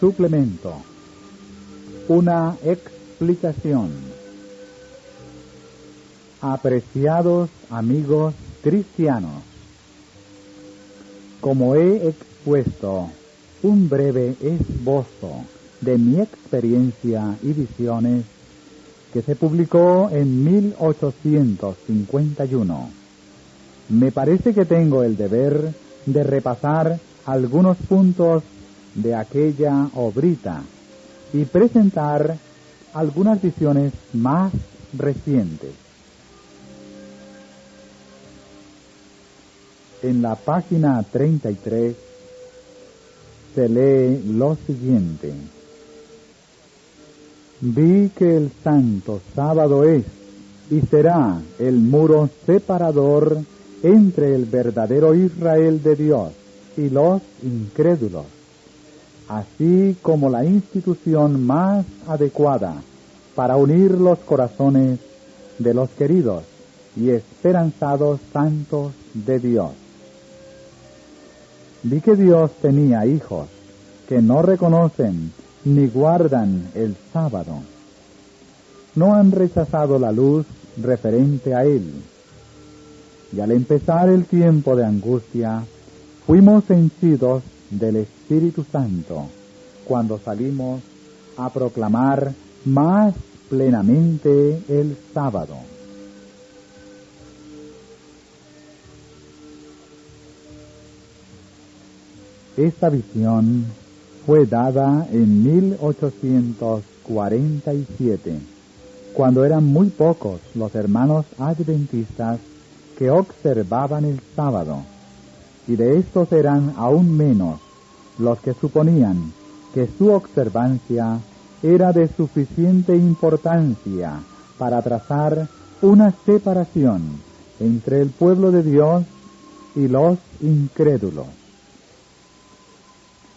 Suplemento. Una explicación. Apreciados amigos cristianos, como he expuesto un breve esbozo de mi experiencia y visiones que se publicó en 1851, me parece que tengo el deber de repasar algunos puntos de aquella obrita y presentar algunas visiones más recientes. En la página 33 se lee lo siguiente: vi que el santo sábado es y será el muro separador entre el verdadero Israel de Dios y los incrédulos, así como la institución más adecuada para unir los corazones de los queridos y esperanzados santos de Dios. Vi que Dios tenía hijos que no reconocen ni guardan el sábado. No han rechazado la luz referente a él. Y al empezar el tiempo de angustia, fuimos henchidos del Espíritu Santo cuando salimos a proclamar más plenamente el sábado. Esta visión fue dada en 1847, cuando eran muy pocos los hermanos adventistas que observaban el sábado, y de estos eran aún menos los que suponían que su observancia era de suficiente importancia para trazar una separación entre el pueblo de Dios y los incrédulos.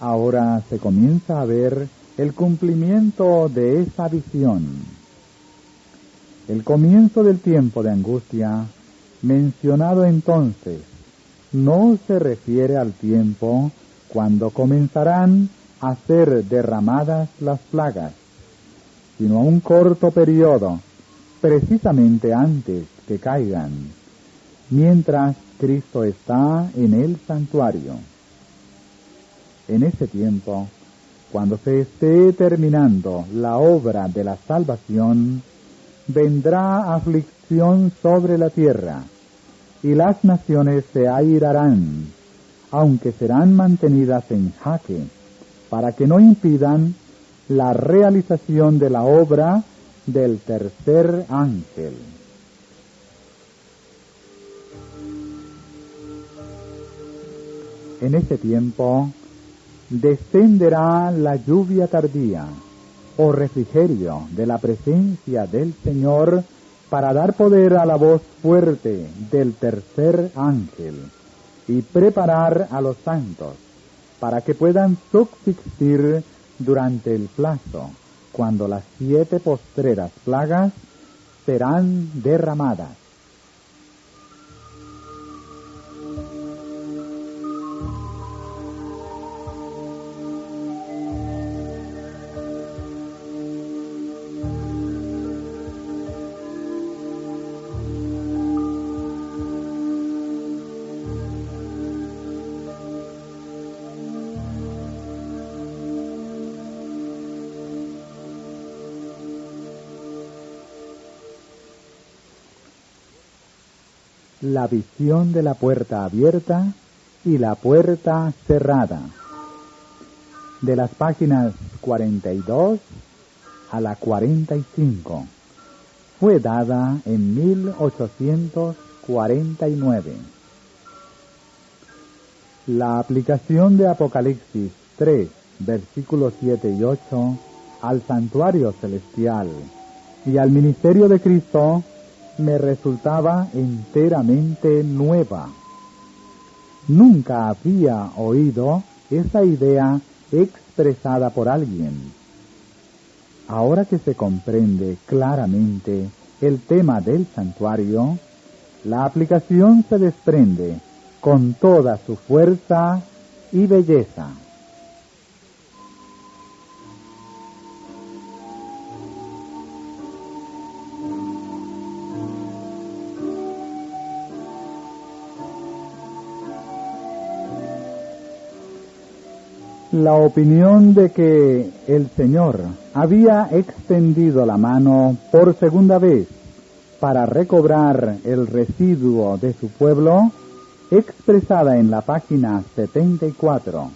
Ahora se comienza a ver el cumplimiento de esa visión. El comienzo del tiempo de angustia, mencionado entonces, no se refiere al tiempo cuando comenzarán a ser derramadas las plagas, sino a un corto periodo, precisamente antes que caigan, mientras Cristo está en el santuario. En ese tiempo, cuando se esté terminando la obra de la salvación, vendrá aflicción sobre la tierra, y las naciones se airarán, aunque serán mantenidas en jaque, para que no impidan la realización de la obra del tercer ángel. En ese tiempo descenderá la lluvia tardía, o refrigerio de la presencia del Señor, para dar poder a la voz fuerte del tercer ángel y preparar a los santos para que puedan subsistir durante el plazo, cuando las 7 postreras plagas serán derramadas. La visión de la puerta abierta y la puerta cerrada. De las páginas 42 a la 45. Fue dada en 1849. La aplicación de Apocalipsis 3, versículos 7 y 8, al santuario celestial y al ministerio de Cristo me resultaba enteramente nueva. Nunca había oído esa idea expresada por alguien. Ahora que se comprende claramente el tema del santuario, la aplicación se desprende con toda su fuerza y belleza. la opinión de que el Señor había extendido la mano por segunda vez para recobrar el residuo de su pueblo, expresada en la página 74,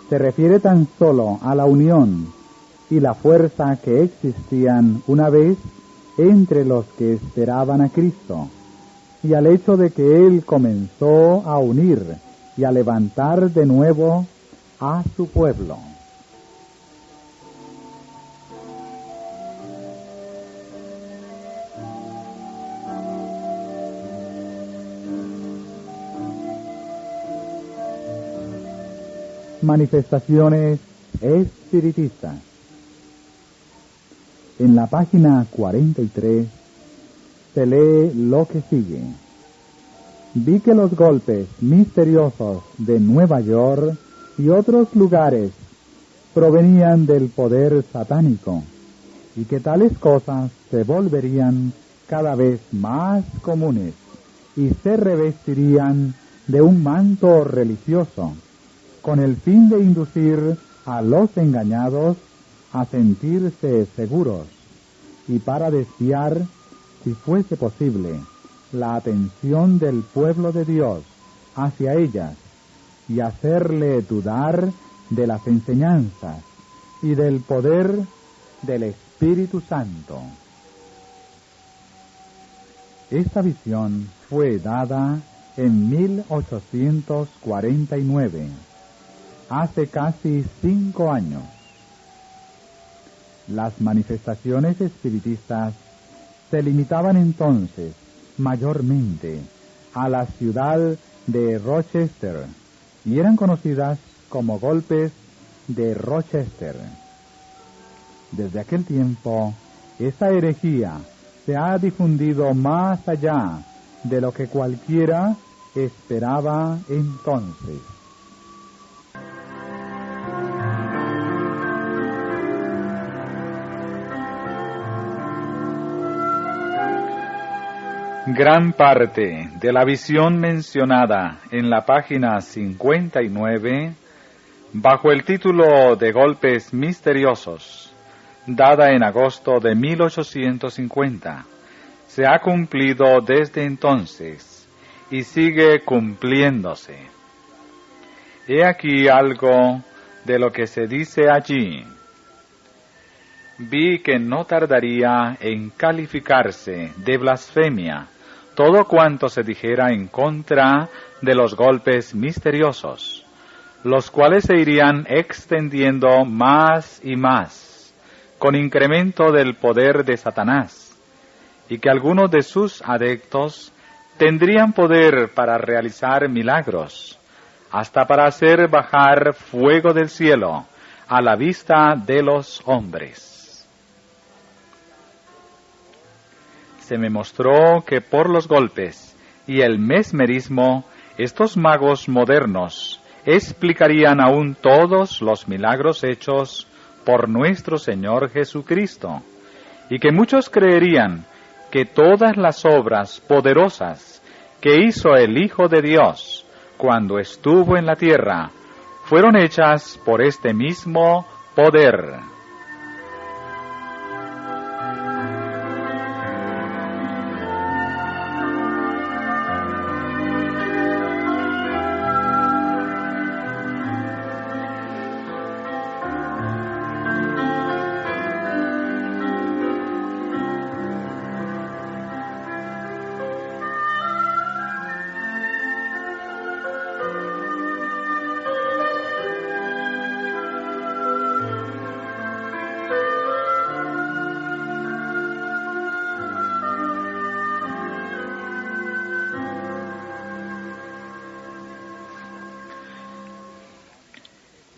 se refiere tan solo a la unión y la fuerza que existían una vez entre los que esperaban a Cristo, y al hecho de que Él comenzó a unir y a levantar de nuevo a su pueblo. Manifestaciones espiritistas. En la página 43 se lee lo que sigue. Vi que los golpes misteriosos de Nueva York y otros lugares provenían del poder satánico, y que tales cosas se volverían cada vez más comunes y se revestirían de un manto religioso, con el fin de inducir a los engañados a sentirse seguros y para desviar, si fuese posible, la atención del pueblo de Dios hacia ellas y hacerle dudar de las enseñanzas y del poder del Espíritu Santo. Esta visión fue dada en 1849, hace casi 5 años. Las manifestaciones espiritistas se limitaban entonces mayormente a la ciudad de Rochester y eran conocidas como golpes de Rochester. Desde aquel tiempo, esa herejía se ha difundido más allá de lo que cualquiera esperaba entonces. Gran parte de la visión mencionada en la página 59, bajo el título de Golpes Misteriosos, dada en agosto de 1850, se ha cumplido desde entonces y sigue cumpliéndose. He aquí algo de lo que se dice allí. Vi que no tardaría en calificarse de blasfemia todo cuanto se dijera en contra de los golpes misteriosos, los cuales se irían extendiendo más y más, con incremento del poder de Satanás, y que algunos de sus adeptos tendrían poder para realizar milagros, hasta para hacer bajar fuego del cielo a la vista de los hombres. Se me mostró que por los golpes y el mesmerismo, estos magos modernos explicarían aún todos los milagros hechos por nuestro Señor Jesucristo, y que muchos creerían que todas las obras poderosas que hizo el Hijo de Dios cuando estuvo en la tierra fueron hechas por este mismo poder.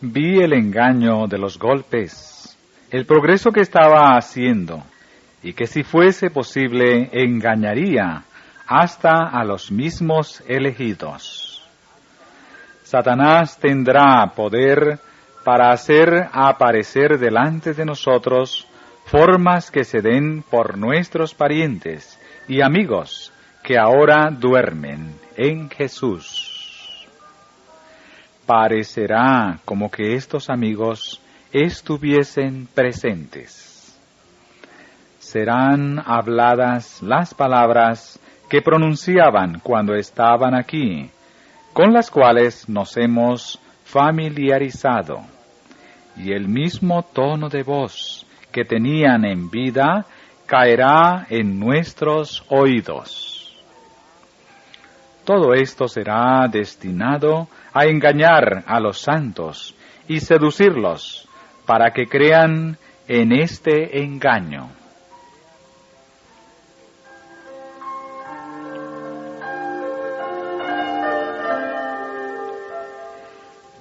Vi el engaño de los golpes, el progreso que estaba haciendo, y que si fuese posible engañaría hasta a los mismos elegidos. Satanás tendrá poder para hacer aparecer delante de nosotros formas que se den por nuestros parientes y amigos que ahora duermen en Jesús. parecerá como que estos amigos estuviesen presentes. Serán habladas las palabras que pronunciaban cuando estaban aquí, con las cuales nos hemos familiarizado, y el mismo tono de voz que tenían en vida caerá en nuestros oídos. Todo esto será destinado a engañar a los santos y seducirlos para que crean en este engaño.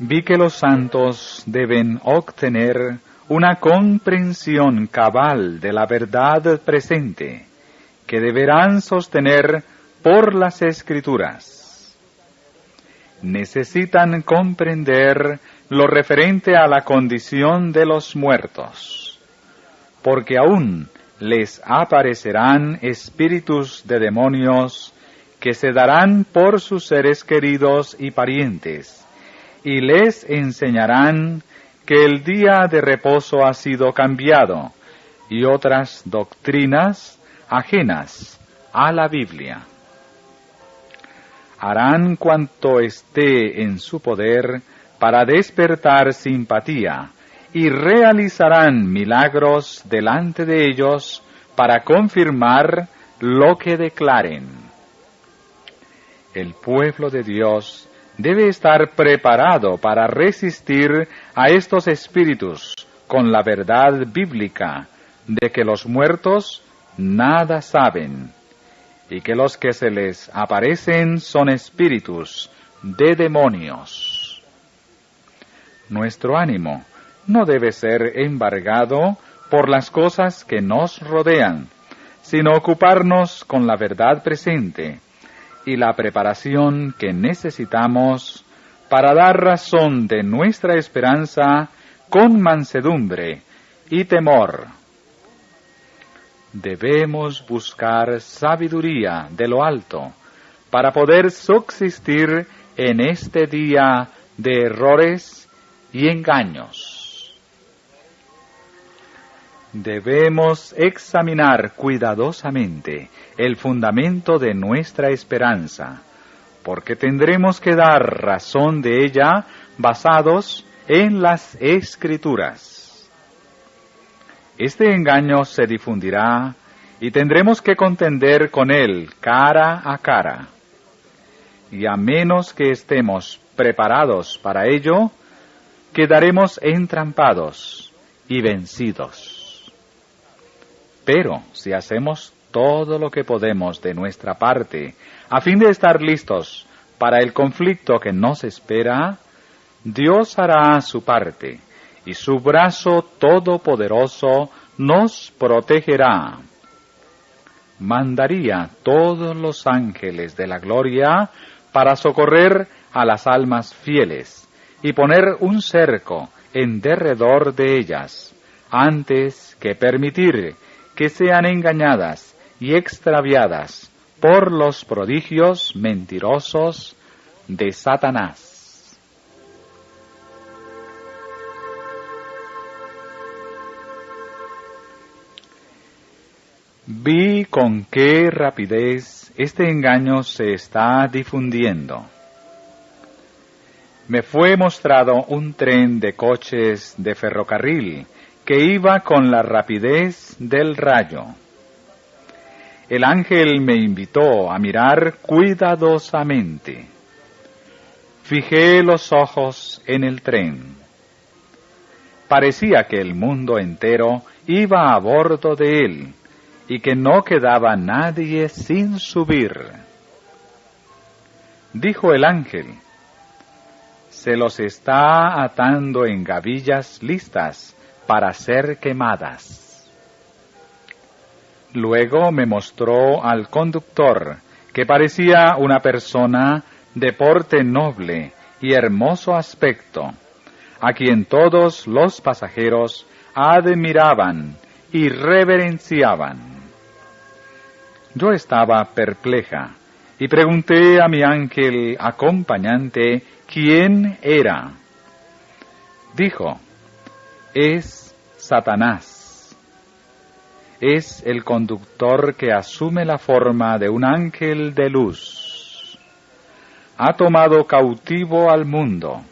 Vi que los santos deben obtener una comprensión cabal de la verdad presente, que deberán sostener por las Escrituras. Necesitan comprender lo referente a la condición de los muertos, porque aún les aparecerán espíritus de demonios que se darán por sus seres queridos y parientes, y les enseñarán que el día de reposo ha sido cambiado, y otras doctrinas ajenas a la Biblia. Harán cuanto esté en su poder para despertar simpatía, y realizarán milagros delante de ellos para confirmar lo que declaren. El pueblo de Dios debe estar preparado para resistir a estos espíritus con la verdad bíblica de que los muertos nada saben y que los que se les aparecen son espíritus de demonios. Nuestro ánimo no debe ser embargado por las cosas que nos rodean, sino ocuparnos con la verdad presente y la preparación que necesitamos para dar razón de nuestra esperanza con mansedumbre y temor. Debemos buscar sabiduría de lo alto para poder subsistir en este día de errores y engaños. Debemos examinar cuidadosamente el fundamento de nuestra esperanza, porque tendremos que dar razón de ella basados en las Escrituras. Este engaño se difundirá y tendremos que contender con él cara a cara. Y a menos que estemos preparados para ello, quedaremos entrampados y vencidos. Pero si hacemos todo lo que podemos de nuestra parte, a fin de estar listos para el conflicto que nos espera, Dios hará su parte, y su brazo todopoderoso nos protegerá. Mandaría todos los ángeles de la gloria para socorrer a las almas fieles y poner un cerco en derredor de ellas, antes que permitir que sean engañadas y extraviadas por los prodigios mentirosos de Satanás. Vi con qué rapidez este engaño se está difundiendo. Me fue mostrado un tren de coches de ferrocarril que iba con la rapidez del rayo. El ángel me invitó a mirar cuidadosamente. Fijé los ojos en el tren. Parecía que el mundo entero iba a bordo de él y que no quedaba nadie sin subir. Dijo el ángel: se los está atando en gavillas listas para ser quemadas. Luego me mostró al conductor, que parecía una persona de porte noble y hermoso aspecto, a quien todos los pasajeros admiraban y reverenciaban. Yo estaba perpleja y pregunté a mi ángel acompañante quién era. Dijo: es Satanás. Es el conductor que asume la forma de un ángel de luz. Ha tomado cautivo al mundo.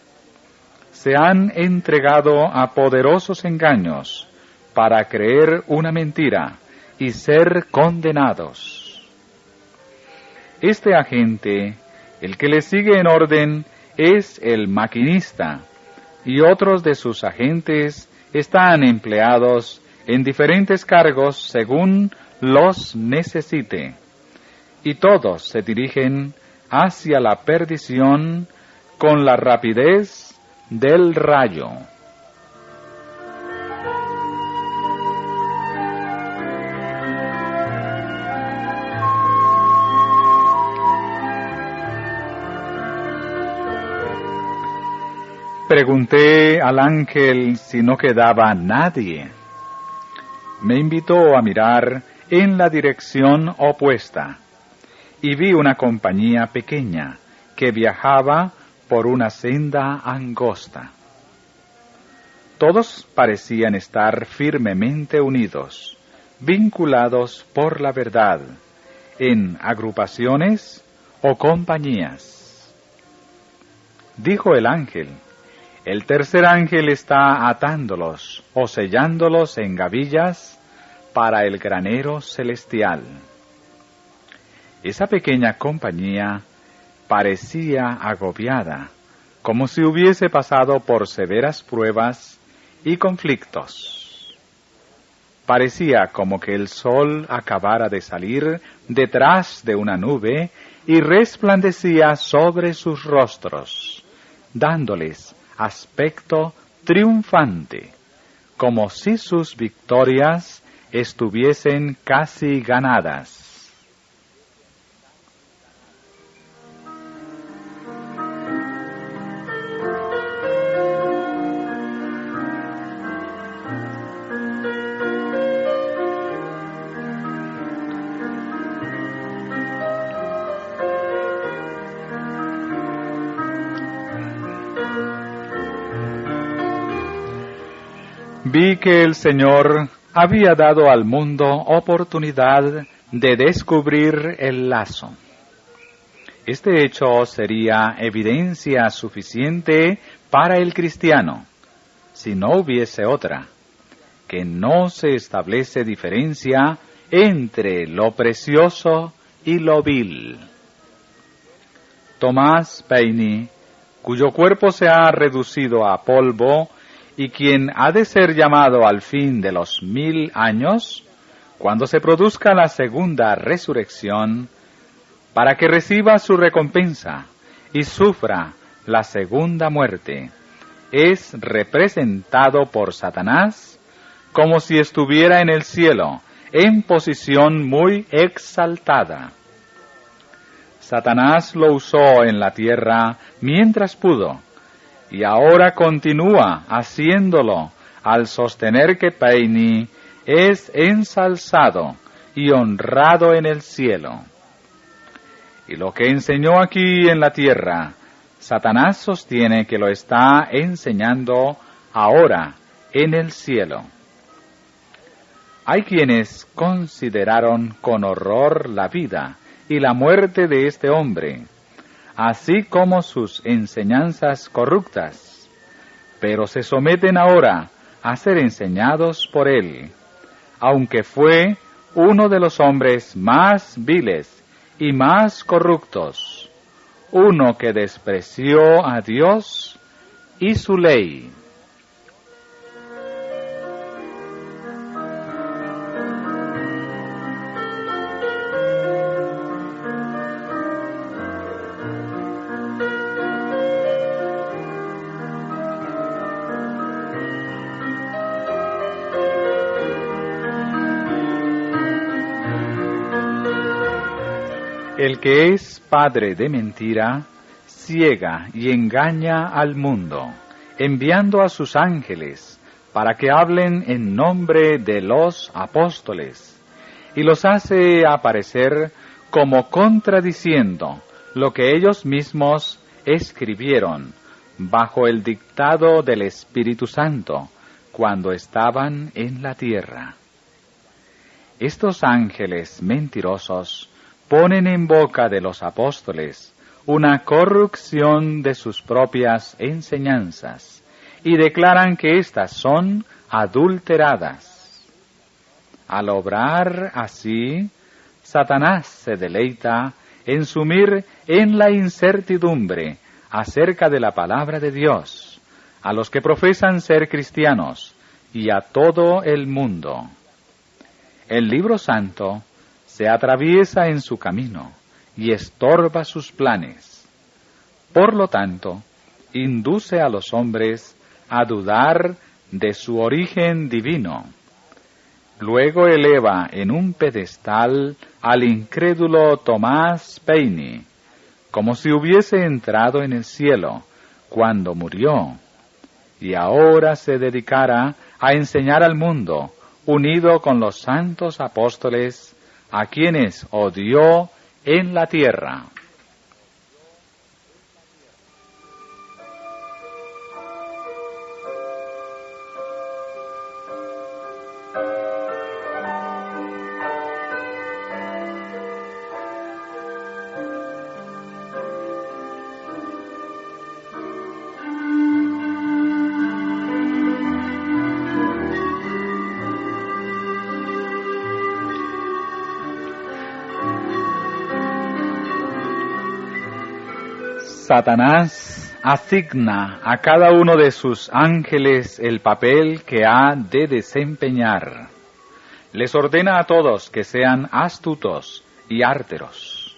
Se han entregado a poderosos engaños para creer una mentira y ser condenados. Este agente, el que le sigue en orden, es el maquinista, y otros de sus agentes están empleados en diferentes cargos según los necesite, y todos se dirigen hacia la perdición con la rapidez del rayo. Pregunté al ángel si no quedaba nadie. Me invitó a mirar en la dirección opuesta y vi una compañía pequeña que viajaba por una senda angosta. Todos parecían estar firmemente unidos, vinculados por la verdad, en agrupaciones o compañías. Dijo el ángel: el tercer ángel está atándolos o sellándolos en gavillas para el granero celestial. Esa pequeña compañía parecía agobiada, como si hubiese pasado por severas pruebas y conflictos. Parecía como que el sol acabara de salir detrás de una nube y resplandecía sobre sus rostros, dándoles aspecto triunfante, como si sus victorias estuviesen casi ganadas. Vi que el Señor había dado al mundo oportunidad de descubrir el lazo. Este hecho sería evidencia suficiente para el cristiano, si no hubiese otra, que no se establece diferencia entre lo precioso y lo vil. Tomás Paine, cuyo cuerpo se ha reducido a polvo, y quien ha de ser llamado al fin de los 1000 años, cuando se produzca la segunda resurrección, para que reciba su recompensa y sufra la segunda muerte, es representado por Satanás como si estuviera en el cielo, en posición muy exaltada. Satanás lo usó en la tierra mientras pudo, y ahora continúa haciéndolo al sostener que Paine es ensalzado y honrado en el cielo. Y lo que enseñó aquí en la tierra, Satanás sostiene que lo está enseñando ahora en el cielo. Hay quienes consideraron con horror la vida y la muerte de este hombre, así como sus enseñanzas corruptas, pero se someten ahora a ser enseñados por él, aunque fue uno de los hombres más viles y más corruptos, uno que despreció a Dios y su ley. El que es padre de mentira, ciega y engaña al mundo, enviando a sus ángeles para que hablen en nombre de los apóstoles, y los hace aparecer como contradiciendo lo que ellos mismos escribieron bajo el dictado del Espíritu Santo cuando estaban en la tierra. Estos ángeles mentirosos ponen en boca de los apóstoles una corrupción de sus propias enseñanzas y declaran que éstas son adulteradas. Al obrar así, Satanás se deleita en sumir en la incertidumbre acerca de la palabra de Dios a los que profesan ser cristianos y a todo el mundo. El libro santo se atraviesa en su camino y estorba sus planes. Por lo tanto, induce a los hombres a dudar de su origen divino. Luego eleva en un pedestal al incrédulo Tomás Paine, como si hubiese entrado en el cielo cuando murió, y ahora se dedicara a enseñar al mundo, unido con los santos apóstoles, a quienes odió en la tierra. Satanás asigna a cada uno de sus ángeles el papel que ha de desempeñar. Les ordena a todos que sean astutos y arteros.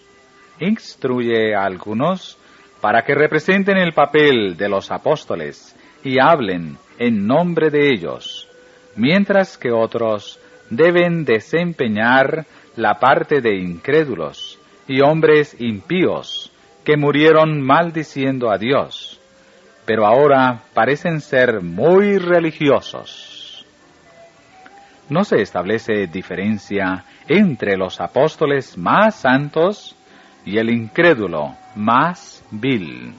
Instruye a algunos para que representen el papel de los apóstoles y hablen en nombre de ellos, mientras que otros deben desempeñar la parte de incrédulos y hombres impíos que murieron maldiciendo a Dios, pero ahora parecen ser muy religiosos. No se establece diferencia entre los apóstoles más santos y el incrédulo más vil.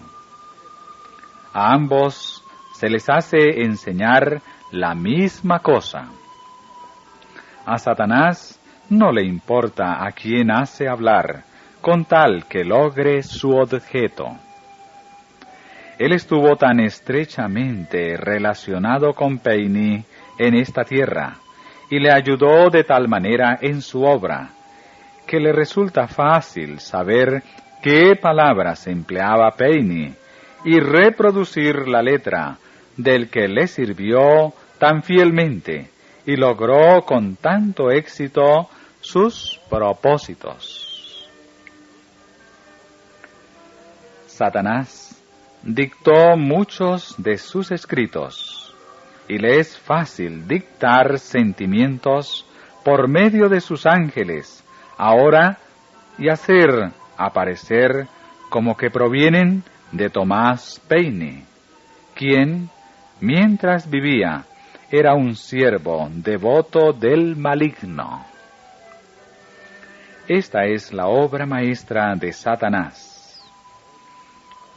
A ambos se les hace enseñar la misma cosa. A Satanás no le importa a quién hace hablar, con tal que logre su objeto. Él estuvo tan estrechamente relacionado con Paine en esta tierra, y le ayudó de tal manera en su obra, que le resulta fácil saber qué palabras empleaba Paine y reproducir la letra del que le sirvió tan fielmente y logró con tanto éxito sus propósitos. Satanás dictó muchos de sus escritos, y le es fácil dictar sentimientos por medio de sus ángeles, ahora, y hacer aparecer como que provienen de Tomás Paine, quien, mientras vivía, era un siervo devoto del maligno. Esta es la obra maestra de Satanás.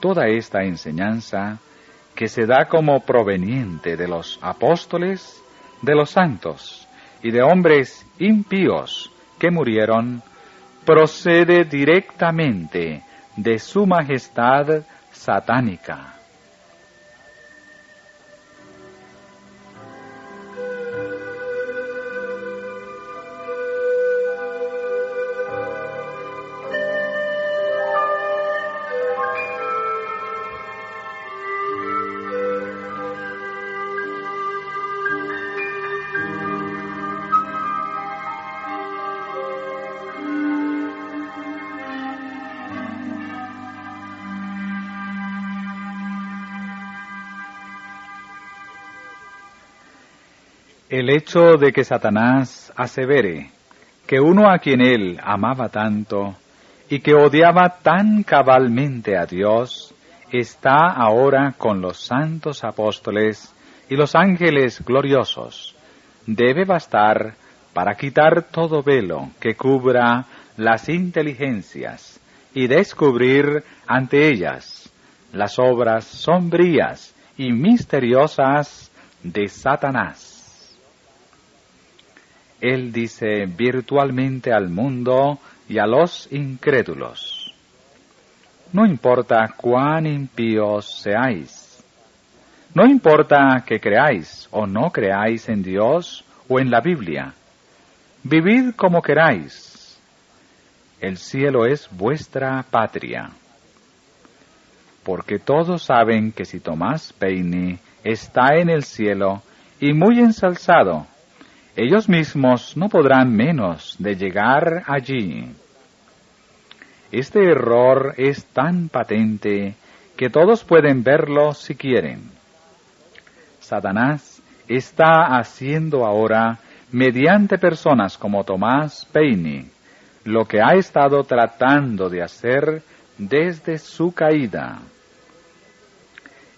Toda esta enseñanza, que se da como proveniente de los apóstoles, de los santos y de hombres impíos que murieron, procede directamente de su majestad satánica. El hecho de que Satanás asevere que uno a quien él amaba tanto y que odiaba tan cabalmente a Dios, está ahora con los santos apóstoles y los ángeles gloriosos, debe bastar para quitar todo velo que cubra las inteligencias y descubrir ante ellas las obras sombrías y misteriosas de Satanás. Él dice virtualmente al mundo y a los incrédulos: no importa cuán impíos seáis, no importa que creáis o no creáis en Dios o en la Biblia, vivid como queráis, el cielo es vuestra patria. Porque todos saben que si Tomás Paine está en el cielo y muy ensalzado, ellos mismos no podrán menos de llegar allí. Este error es tan patente que todos pueden verlo si quieren. Satanás está haciendo ahora, mediante personas como Tomás Paine, lo que ha estado tratando de hacer desde su caída.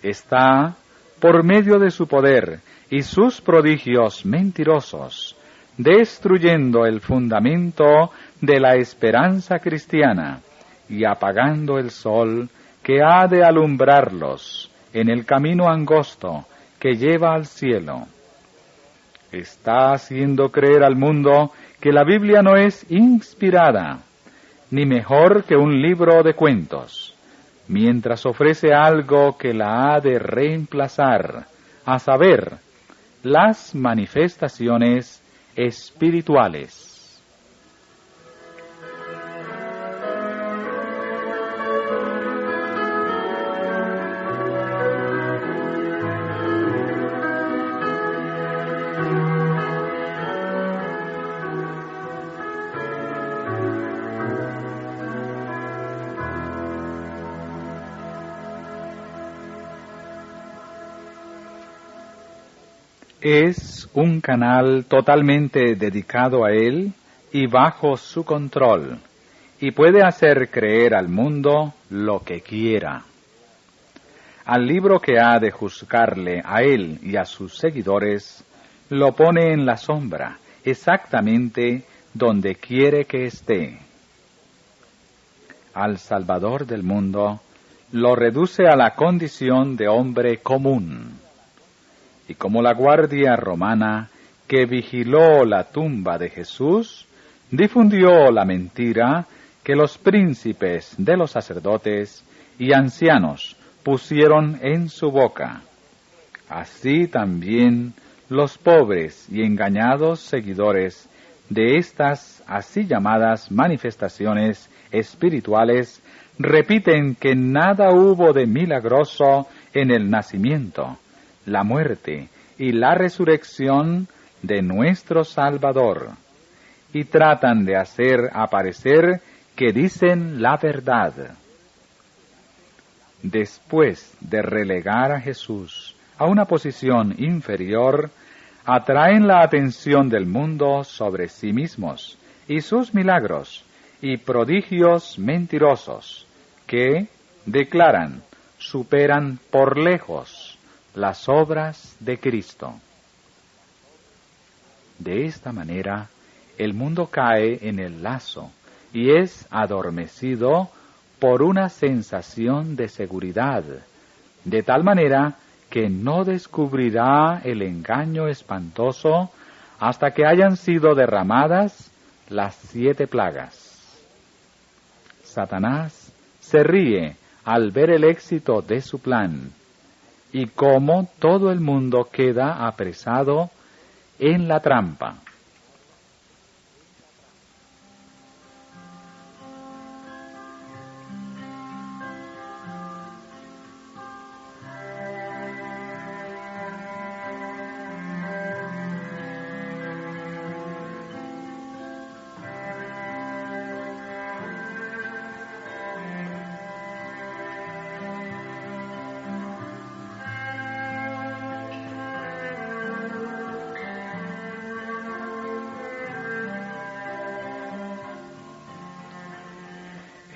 Está, por medio de su poder y sus prodigios mentirosos, destruyendo el fundamento de la esperanza cristiana y apagando el sol que ha de alumbrarlos en el camino angosto que lleva al cielo. Está haciendo creer al mundo que la Biblia no es inspirada, ni mejor que un libro de cuentos, mientras ofrece algo que la ha de reemplazar, a saber, las manifestaciones espirituales. Es un canal totalmente dedicado a él y bajo su control, y puede hacer creer al mundo lo que quiera. Al libro que ha de juzgarle a él y a sus seguidores, lo pone en la sombra, exactamente donde quiere que esté. Al Salvador del mundo lo reduce a la condición de hombre común. Y como la guardia romana que vigiló la tumba de Jesús, difundió la mentira que los príncipes de los sacerdotes y ancianos pusieron en su boca, así también los pobres y engañados seguidores de estas así llamadas manifestaciones espirituales repiten que nada hubo de milagroso en el nacimiento, la muerte y la resurrección de nuestro Salvador, y tratan de hacer aparecer que dicen la verdad. Después de relegar a Jesús a una posición inferior, atraen la atención del mundo sobre sí mismos y sus milagros y prodigios mentirosos que, declaran, superan por lejos las obras de Cristo. De esta manera, el mundo cae en el lazo y es adormecido por una sensación de seguridad, de tal manera que no descubrirá el engaño espantoso hasta que hayan sido derramadas las 7 plagas. Satanás se ríe al ver el éxito de su plan, y cómo todo el mundo queda apresado en la trampa.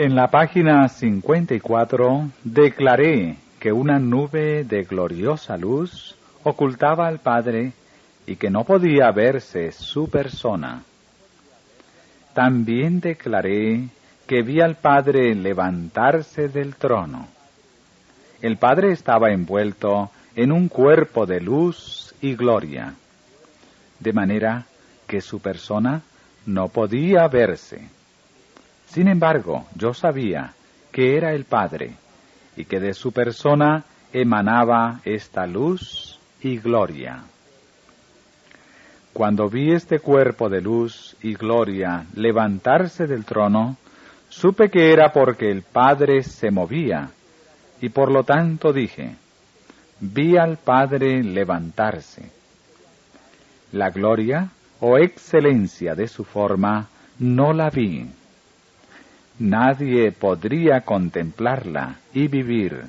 En la página 54 declaré que una nube de gloriosa luz ocultaba al Padre y que no podía verse su persona. también declaré que vi al Padre levantarse del trono. El Padre estaba envuelto en un cuerpo de luz y gloria, de manera que su persona no podía verse. Sin embargo, yo sabía que era el Padre y que de su persona emanaba esta luz y gloria. Cuando vi este cuerpo de luz y gloria levantarse del trono, supe que era porque el Padre se movía, y por lo tanto dije, vi al Padre levantarse. La gloria o excelencia de su forma no la vi. Nadie podría contemplarla y vivir,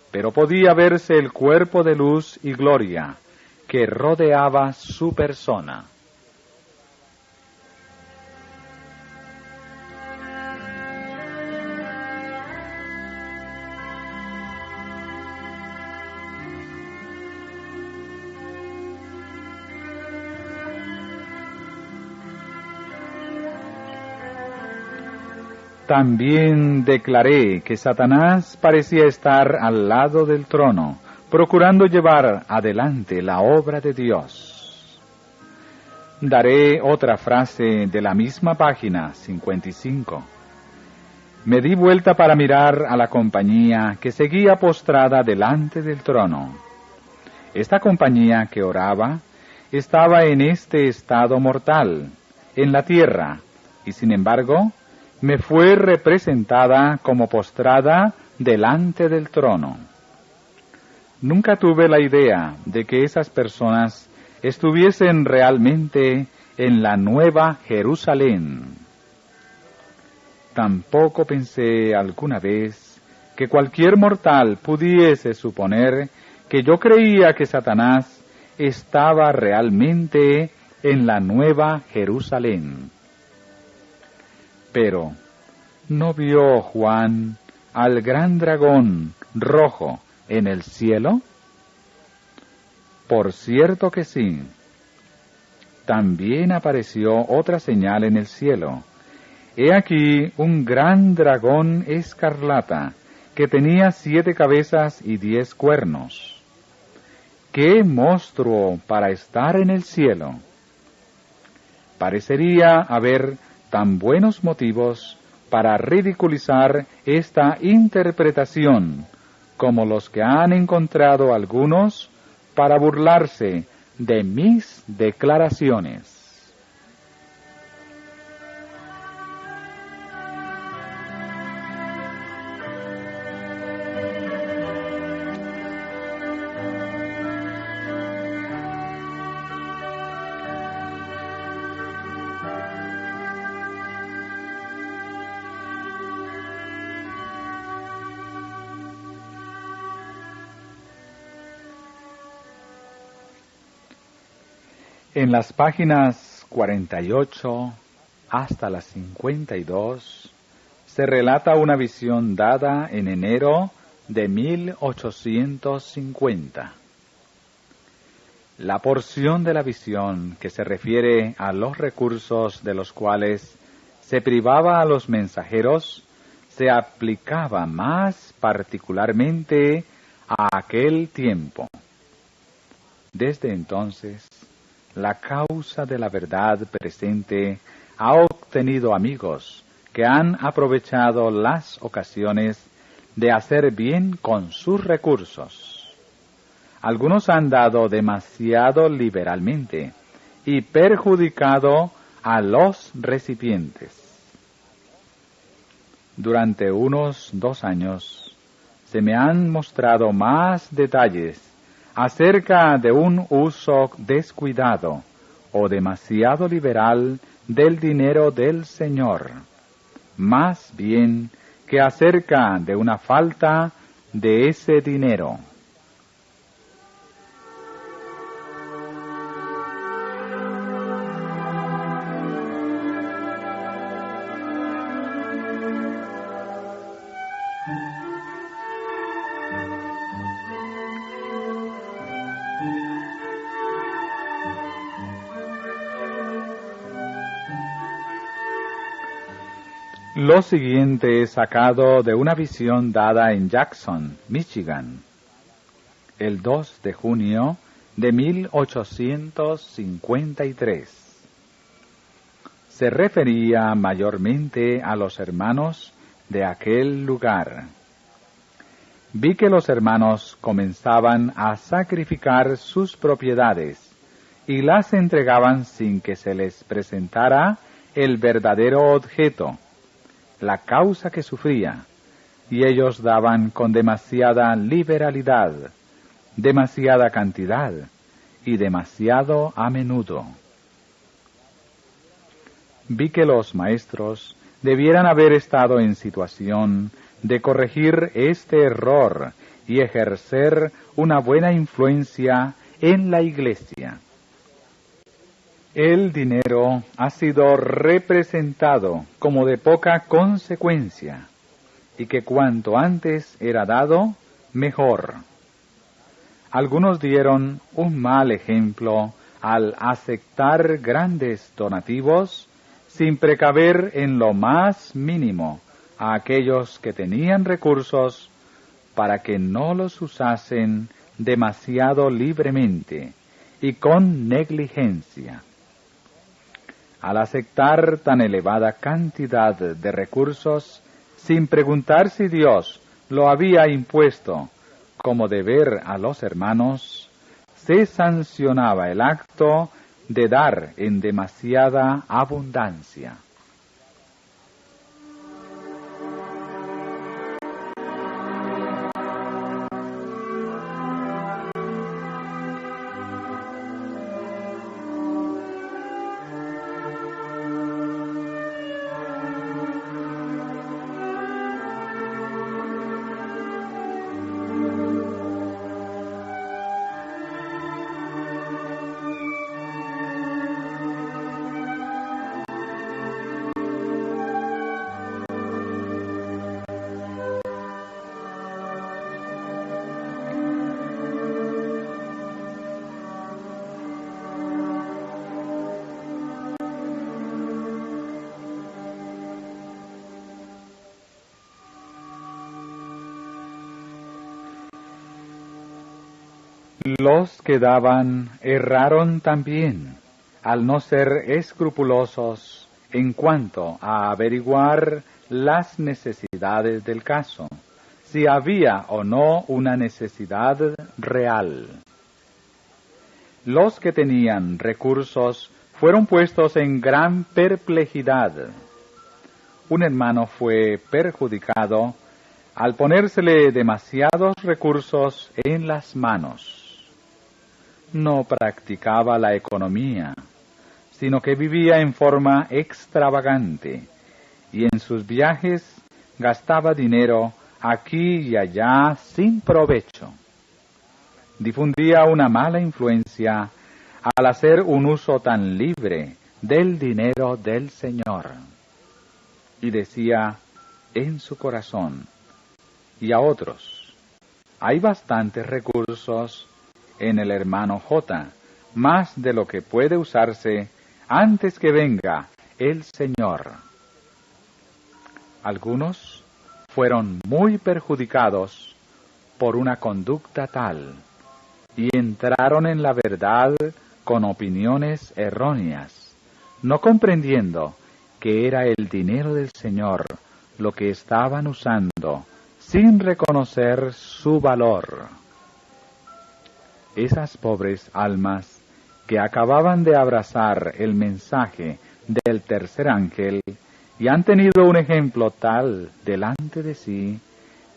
pero podía verse el cuerpo de luz y gloria que rodeaba su persona. También declaré que Satanás parecía estar al lado del trono, procurando llevar adelante la obra de Dios. Daré otra frase de la misma página 55. Me di vuelta para mirar a la compañía que seguía postrada delante del trono. Esta compañía que oraba estaba en este estado mortal, en la tierra, y sin embargo, me fue representada como postrada delante del trono. Nunca tuve la idea de que esas personas estuviesen realmente en la Nueva Jerusalén. Tampoco pensé alguna vez que cualquier mortal pudiese suponer que yo creía que Satanás estaba realmente en la Nueva Jerusalén. Pero, ¿no vio Juan al gran dragón rojo en el cielo? Por cierto que sí. También apareció otra señal en el cielo. He aquí un gran dragón escarlata, que tenía 7 cabezas y 10 cuernos. ¡Qué monstruo para estar en el cielo! Parecería haber tan buenos motivos para ridiculizar esta interpretación como los que han encontrado algunos para burlarse de mis declaraciones. En las páginas 48 hasta las 52 se relata una visión dada en enero de 1850. La porción de la visión que se refiere a los recursos de los cuales se privaba a los mensajeros se aplicaba más particularmente a aquel tiempo. Desde entonces, la causa de la verdad presente ha obtenido amigos que han aprovechado las ocasiones de hacer bien con sus recursos. Algunos han dado demasiado liberalmente y perjudicado a los recipientes. Durante unos 2 años se me han mostrado más detalles acerca de un uso descuidado o demasiado liberal del dinero del Señor, más bien que acerca de una falta de ese dinero. Lo siguiente es sacado de una visión dada en Jackson, Michigan, el 2 de junio de 1853. Se refería mayormente a los hermanos de aquel lugar. Vi que los hermanos comenzaban a sacrificar sus propiedades y las entregaban sin que se les presentara el verdadero objeto, la causa que sufría, y ellos daban con demasiada liberalidad, demasiada cantidad y demasiado a menudo. Vi que los maestros debieran haber estado en situación de corregir este error y ejercer una buena influencia en la Iglesia. El dinero ha sido representado como de poca consecuencia y que cuanto antes era dado, mejor. Algunos dieron un mal ejemplo al aceptar grandes donativos sin precaver en lo más mínimo a aquellos que tenían recursos para que no los usasen demasiado libremente y con negligencia. Al aceptar tan elevada cantidad de recursos, sin preguntar si Dios lo había impuesto como deber a los hermanos, se sancionaba el acto de dar en demasiada abundancia. Los que daban erraron también, al no ser escrupulosos en cuanto a averiguar las necesidades del caso, si había o no una necesidad real. Los que tenían recursos fueron puestos en gran perplejidad. Un hermano fue perjudicado al ponérsele demasiados recursos en las manos. No practicaba la economía, sino que vivía en forma extravagante y en sus viajes gastaba dinero aquí y allá sin provecho. Difundía una mala influencia al hacer un uso tan libre del dinero del Señor. Y decía en su corazón y a otros: hay bastantes recursos en el hermano J, más de lo que puede usarse antes que venga el Señor. Algunos fueron muy perjudicados por una conducta tal y entraron en la verdad con opiniones erróneas, no comprendiendo que era el dinero del Señor lo que estaban usando sin reconocer su valor. Esas pobres almas que acababan de abrazar el mensaje del tercer ángel y han tenido un ejemplo tal delante de sí,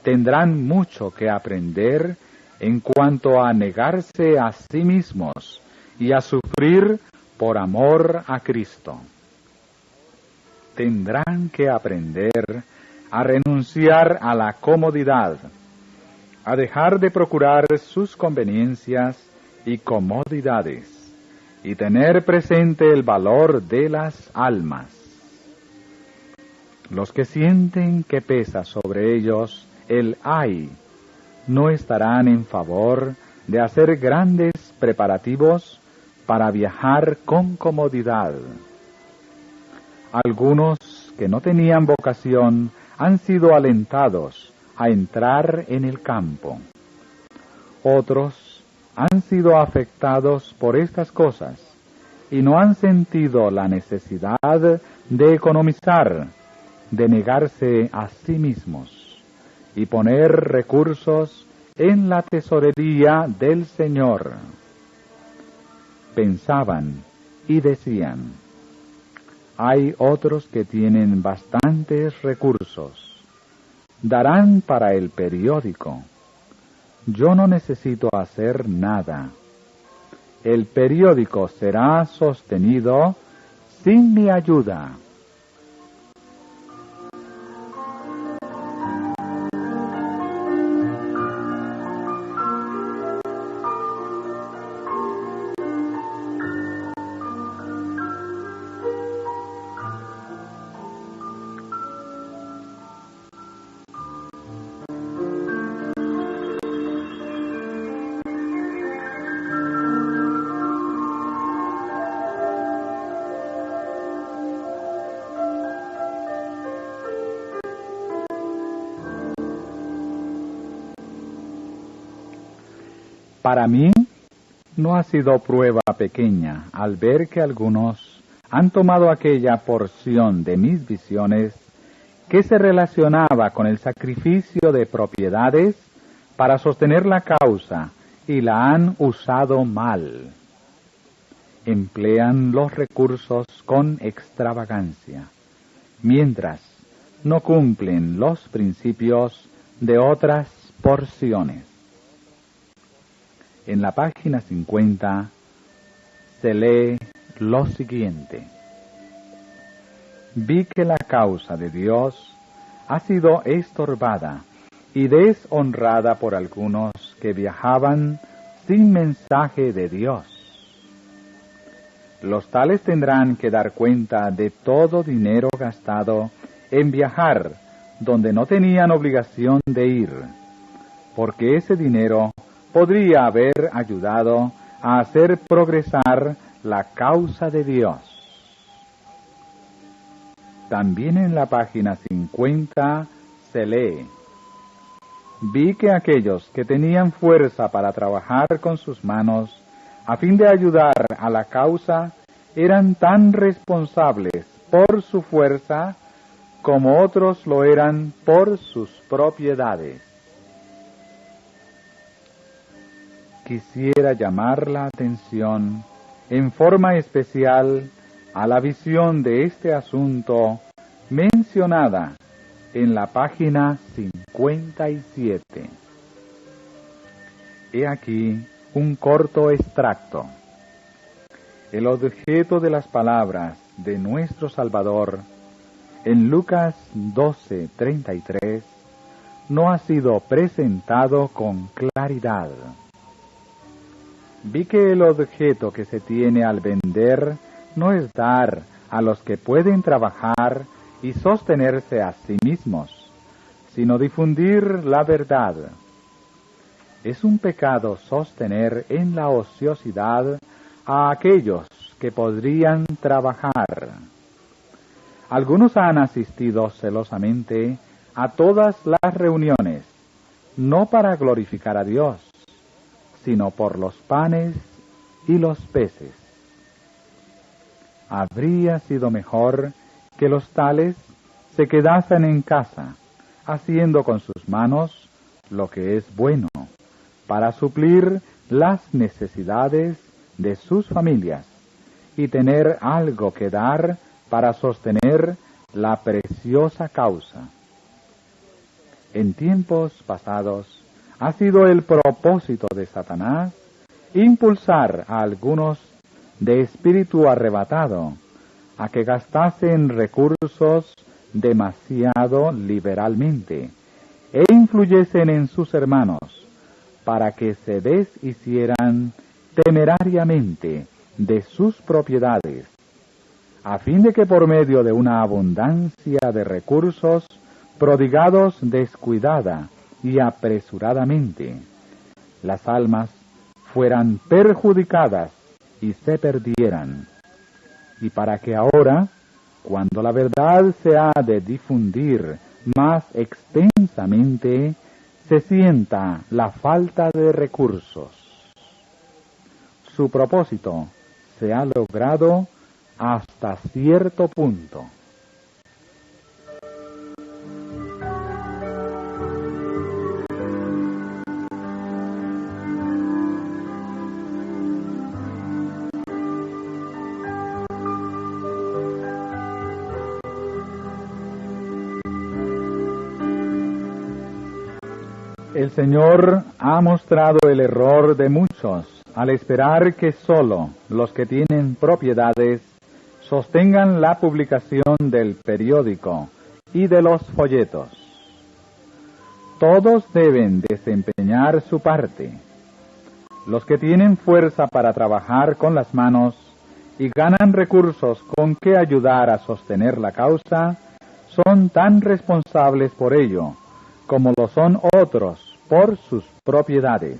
tendrán mucho que aprender en cuanto a negarse a sí mismos y a sufrir por amor a Cristo. Tendrán que aprender a renunciar a la comodidad, a dejar de procurar sus conveniencias y comodidades, y tener presente el valor de las almas. Los que sienten que pesa sobre ellos el ay, no estarán en favor de hacer grandes preparativos para viajar con comodidad. Algunos que no tenían vocación han sido alentados a entrar en el campo. Otros han sido afectados por estas cosas y no han sentido la necesidad de economizar, de negarse a sí mismos y poner recursos en la tesorería del Señor. Pensaban y decían: hay otros que tienen bastantes recursos, darán para el periódico. Yo no necesito hacer nada. El periódico será sostenido sin mi ayuda. Para mí no ha sido prueba pequeña al ver que algunos han tomado aquella porción de mis visiones que se relacionaba con el sacrificio de propiedades para sostener la causa y la han usado mal. Emplean los recursos con extravagancia, mientras no cumplen los principios de otras porciones. En la página 50 se lee lo siguiente: vi que la causa de Dios ha sido estorbada y deshonrada por algunos que viajaban sin mensaje de Dios. Los tales tendrán que dar cuenta de todo dinero gastado en viajar donde no tenían obligación de ir, porque ese dinero podría haber ayudado a hacer progresar la causa de Dios. También en la página 50 se lee: vi que aquellos que tenían fuerza para trabajar con sus manos a fin de ayudar a la causa eran tan responsables por su fuerza como otros lo eran por sus propiedades. Quisiera llamar la atención en forma especial a la visión de este asunto mencionada en la página 57. He aquí un corto extracto. El objeto de las palabras de nuestro Salvador en Lucas 12:33 no ha sido presentado con claridad. Vi que el objeto que se tiene al vender no es dar a los que pueden trabajar y sostenerse a sí mismos, sino difundir la verdad. Es un pecado sostener en la ociosidad a aquellos que podrían trabajar. Algunos han asistido celosamente a todas las reuniones, no para glorificar a Dios, sino por los panes y los peces. Habría sido mejor que los tales se quedasen en casa, haciendo con sus manos lo que es bueno, para suplir las necesidades de sus familias y tener algo que dar para sostener la preciosa causa. En tiempos pasados ha sido el propósito de Satanás impulsar a algunos de espíritu arrebatado a que gastasen recursos demasiado liberalmente e influyesen en sus hermanos para que se deshicieran temerariamente de sus propiedades, a fin de que por medio de una abundancia de recursos prodigados descuidada y apresuradamente, las almas fueran perjudicadas y se perdieran, y para que ahora Cuando la verdad se ha de difundir más extensamente, se sienta la falta de recursos. Su propósito se ha logrado hasta cierto punto. El Señor ha mostrado el error de muchos al esperar que sólo los que tienen propiedades sostengan la publicación del periódico y de los folletos. Todos deben desempeñar su parte. Los que tienen fuerza para trabajar con las manos y ganan recursos con que ayudar a sostener la causa, son tan responsables por ello como lo son otros por sus propiedades.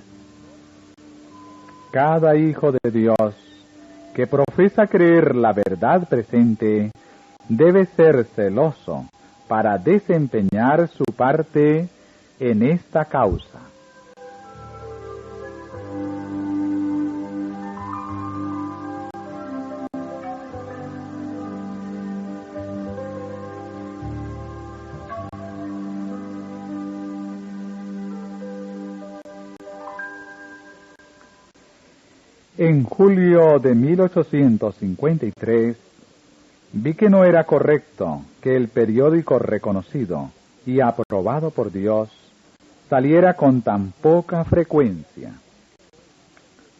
Cada hijo de Dios que profesa creer la verdad presente debe ser celoso para desempeñar su parte en esta causa. En julio de 1853, vi que no era correcto que el periódico reconocido y aprobado por Dios saliera con tan poca frecuencia.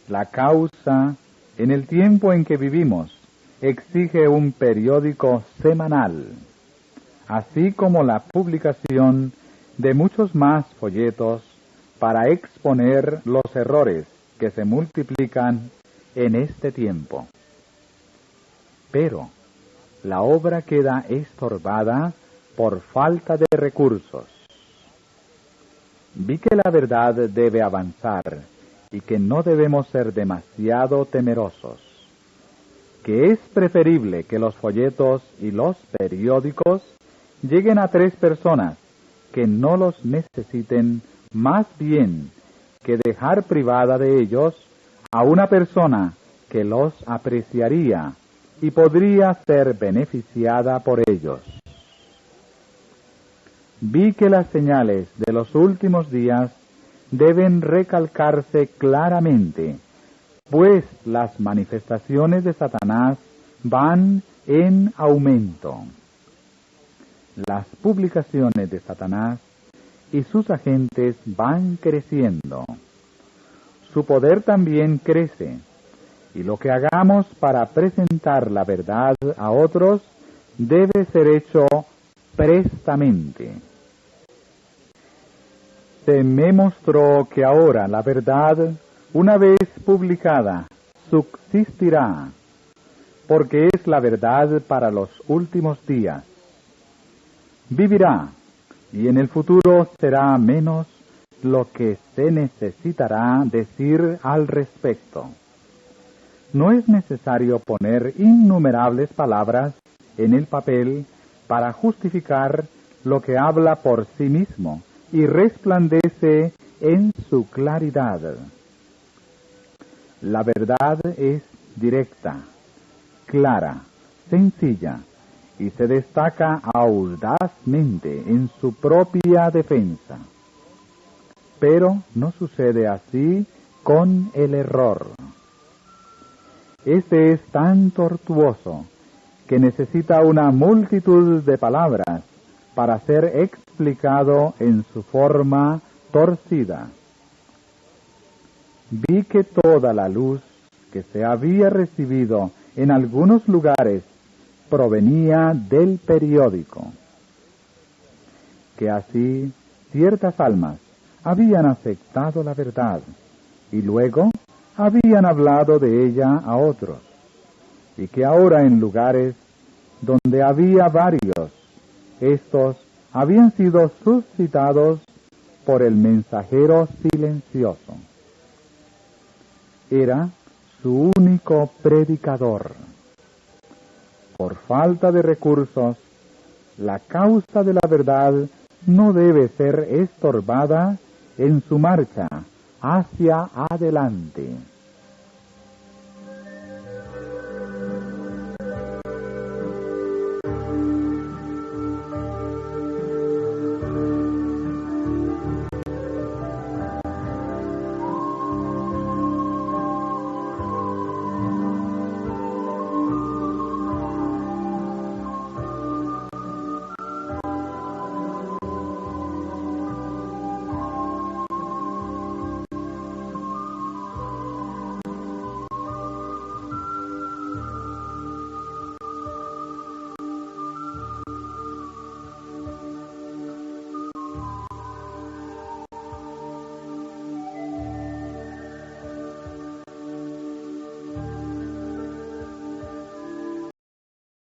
La causa, en el tiempo en que vivimos, exige un periódico semanal, así como la publicación de muchos más folletos para exponer los errores que se multiplican en este tiempo. Pero la obra queda estorbada por falta de recursos. Vi que la verdad debe avanzar y que no debemos ser demasiado temerosos, que es preferible que los folletos y los periódicos lleguen a 3 personas que no los necesiten, más bien que dejar privada de ellos a una persona que los apreciaría y podría ser beneficiada por ellos. Vi que las señales de los últimos días deben recalcarse claramente, pues las manifestaciones de Satanás van en aumento. Las publicaciones de Satanás y sus agentes van creciendo. Su poder también crece, y lo que hagamos para presentar la verdad a otros debe ser hecho prestamente. Se me mostró que ahora la verdad, una vez publicada, subsistirá, porque es la verdad para los últimos días. Vivirá, y en el futuro será menos lo que se necesitará decir al respecto. No es necesario poner innumerables palabras en el papel para justificar lo que habla por sí mismo y resplandece en su claridad. La verdad es directa, clara, sencilla, y se destaca audazmente en su propia defensa. Pero no sucede así con el error. Este es tan tortuoso que necesita una multitud de palabras para ser explicado en su forma torcida. Vi que toda la luz que se había recibido en algunos lugares provenía del periódico, que así ciertas almas habían aceptado la verdad y luego habían hablado de ella a otros, y que ahora en lugares donde había varios, estos habían sido suscitados por el mensajero silencioso. Era su único predicador. por falta de recursos, la causa de la verdad no debe ser estorbada en su marcha hacia adelante.